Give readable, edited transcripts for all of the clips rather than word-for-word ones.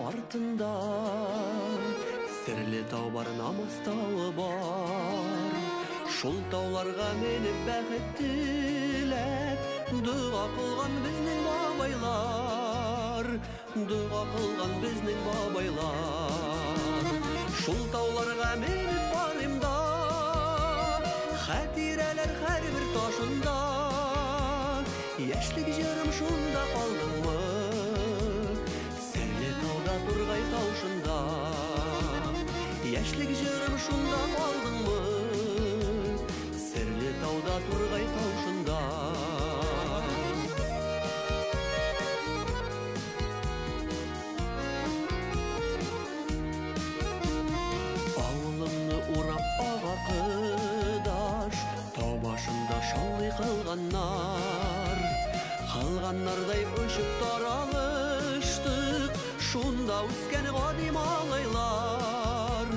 Артында серле тау бар, намыс тауы бар. Шул тауларга менеп бәхет теләп, дуа кылган безнең бабайлар, дуа кылган безнең бабайлар. Шул тауларга менеп барыйм да, хәтирәләр һәрбер ташында. Яшьлек җырым шунда калдымы, тауда тургай таушында. Яшьлек җырым шунда калдыңмы, серле тауда тургай таушында. Авылымны урап ага кыдаш, тау башында шаулый кылганнар. Кылганнардай өчүп таралыштык, шунда үскән гади малайлар,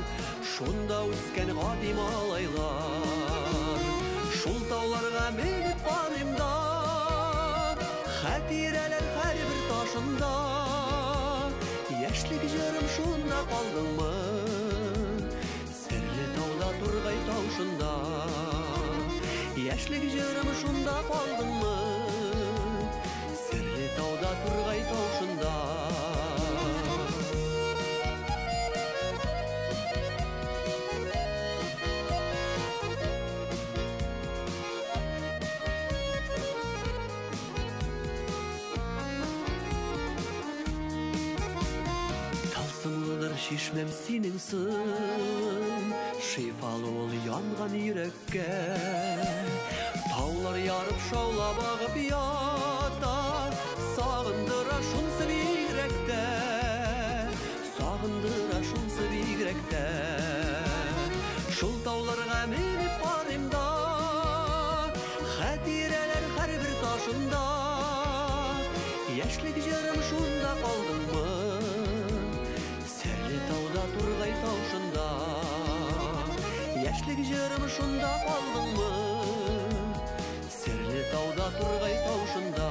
шунда үскән гади малайлар. Шул тауларга менеп барыйм да, хәтирәләр һәрбер ташында. Яшьлек җырым шунда калдыңмы, серле тауда тургай таушында. Яшьлек җырым шунда калдыңмы, серле тауда тургай таушында. Тылсымлыдыр шишмәм синең сын, шифалы ул янган йөрәккә. Таулар ярып шаулап агып ята, сагындыра шунсы бигрәктә, сагындыра шунсы бигрәктә. Шул тауларга менеп барыйм да, хәтирәләр һәрбер ташында. Яшьлек җырым шунда калдыңмы, серле тауда тургай таушында. Яшьлек җырым шунда калдыңмы, серле тауда тургай таушында.